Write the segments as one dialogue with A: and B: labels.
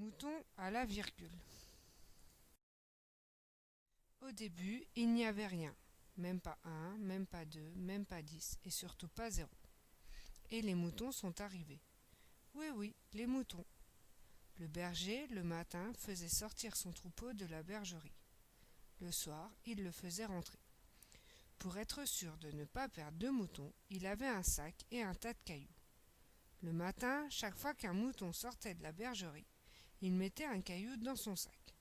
A: mouton à la virgule. Au début, il n'y avait rien, même pas un, même pas deux, même pas 10, et surtout pas zéro. Et les moutons sont arrivés. Oui, oui, les moutons. Le berger, le matin, faisait sortir son troupeau de la bergerie. Le soir, il le faisait rentrer. Pour être sûr de ne pas perdre de moutons, il avait un sac et un tas de cailloux. Le matin, chaque fois qu'un mouton sortait de la bergerie, il mettait un caillou dans son sac.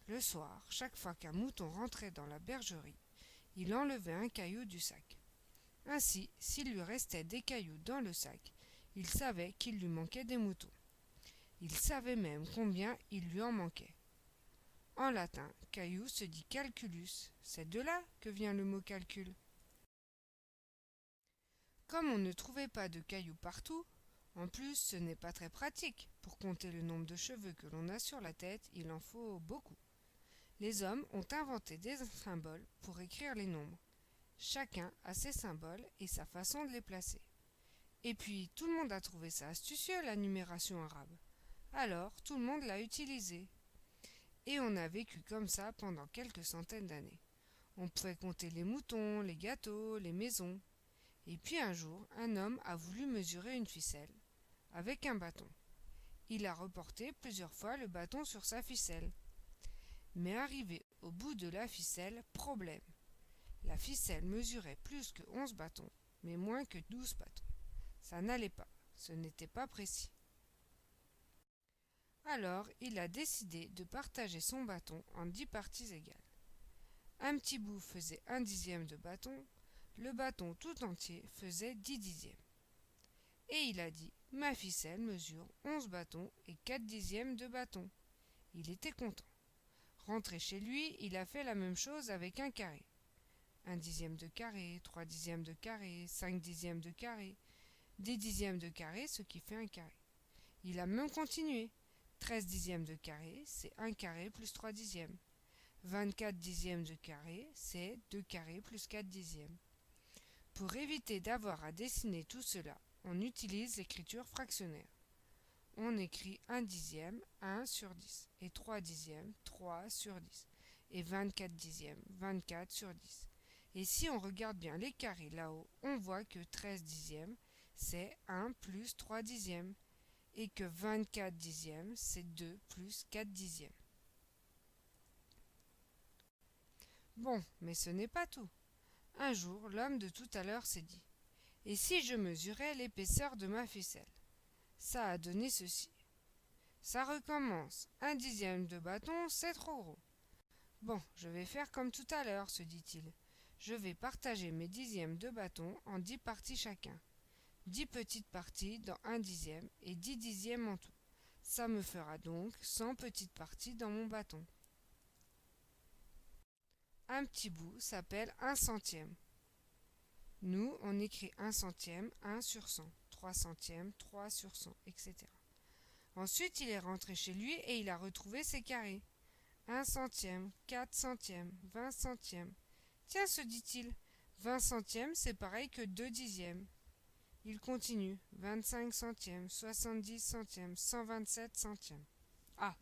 A: Le soir, chaque fois qu'un mouton rentrait dans la bergerie, il enlevait un caillou du sac. Ainsi, s'il lui restait des cailloux dans le sac, il savait qu'il lui manquait des moutons. Il savait même combien il lui en manquait. En latin, caillou se dit calculus, c'est de là que vient le mot calcul. Comme on ne trouvait pas de cailloux partout, en plus ce n'est pas très pratique, pour compter le nombre de cheveux que l'on a sur la tête, il en faut beaucoup. Les hommes ont inventé des symboles pour écrire les nombres. Chacun a ses symboles et sa façon de les placer. Et puis tout le monde a trouvé ça astucieux, la numération arabe. Alors tout le monde l'a utilisé. Et on a vécu comme ça pendant quelques centaines d'années. On pouvait compter les moutons, les gâteaux, les maisons. Et puis un jour, un homme a voulu mesurer une ficelle avec un bâton. Il a reporté plusieurs fois le bâton sur sa ficelle. Mais arrivé au bout de la ficelle, problème. La ficelle mesurait plus que 11 bâtons, mais moins que 12 bâtons. Ça n'allait pas, ce n'était pas précis. Alors, il a décidé de partager son bâton en 10 parties égales. Un petit bout faisait 1/10 de bâton, le bâton tout entier faisait 10/10. Et il a dit, ma ficelle mesure 11 bâtons et 4/10 de bâton. Il était content. Rentré chez lui, il a fait la même chose avec un carré. 1/10 de carré, 3/10 de carré, 5/10 de carré, 10/10 de carré, ce qui fait un carré. Il a même continué. 13/10 de carré, c'est 1 carré plus 3/10. 24/10 de carré, c'est 2 carrés plus 4/10. Pour éviter d'avoir à dessiner tout cela, on utilise l'écriture fractionnaire. On écrit 1/10, 1 sur 10, et 3/10, 3 sur 10, et 24/10, 24 sur 10. Et si on regarde bien les carrés là-haut, on voit que 13/10, c'est 1 plus 3/10, et que 24/10, c'est 2 plus 4/10. Bon, mais ce n'est pas tout. Un jour, l'homme de tout à l'heure s'est dit « Et si je mesurais l'épaisseur de ma ficelle ?» Ça a donné ceci. Ça recommence. 1/10 de bâton, c'est trop gros. Bon, je vais faire comme tout à l'heure, se dit-il. Je vais partager mes dixièmes de bâton en 10 parties chacun. 10 petites parties dans 1/10 et 10/10 en tout. Ça me fera donc 100 petites parties dans mon bâton. Un petit bout s'appelle 1/100. Nous, on écrit 1/100, 1 sur 100, 3/100, 3 sur 100, etc. Ensuite, il est rentré chez lui et il a retrouvé ses carrés. 1/100, 4/100, 20/100. Tiens, se dit-il, 20/100, c'est pareil que 2/10. Il continue. 25/100, 70/100, 127/100. Ah,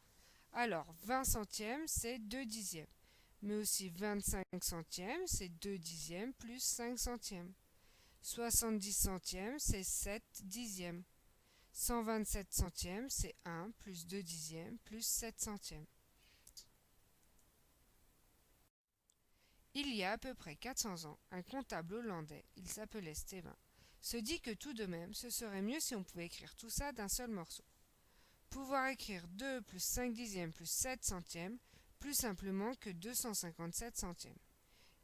A: alors 20/100, c'est 2/10. Mais aussi 25/100, c'est 2/10 plus 5/100. 70/100, c'est 7/10. 127/100, c'est 1 plus 2/10 plus 7/100. Il y a à peu près 400 ans, un comptable hollandais, il s'appelait Stevin, se dit que tout de même, ce serait mieux si on pouvait écrire tout ça d'un seul morceau. Pouvoir écrire 2 plus 5/10 plus 7/100 plus simplement que 257 centièmes.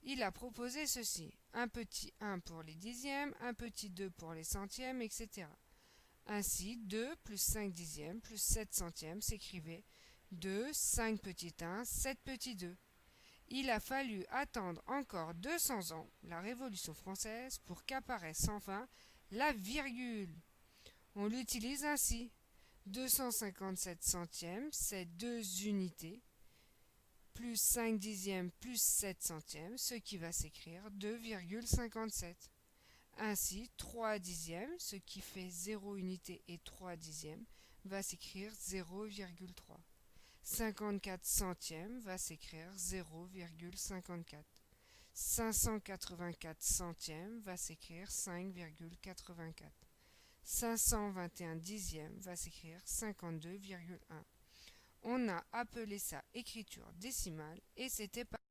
A: Il a proposé ceci, un petit 1 pour les dixièmes, un petit 2 pour les centièmes, etc. Ainsi, 2 plus 5/10 plus 7/100 s'écrivait 2, 5 petit 1, 7 petit 2. Il a fallu attendre encore 200 ans, la Révolution française, pour qu'apparaisse enfin la virgule. On l'utilise ainsi. 257 centièmes, c'est 2 unités, plus 5/10 plus 7/100, ce qui va s'écrire 2,57. Ainsi, 3/10, ce qui fait 0 unité et 3/10, va s'écrire 0,3. 54 centièmes va s'écrire 0,54. 584 centièmes va s'écrire 5,84. 521 dixièmes va s'écrire 52,1. On a appelé ça écriture décimale et c'était pas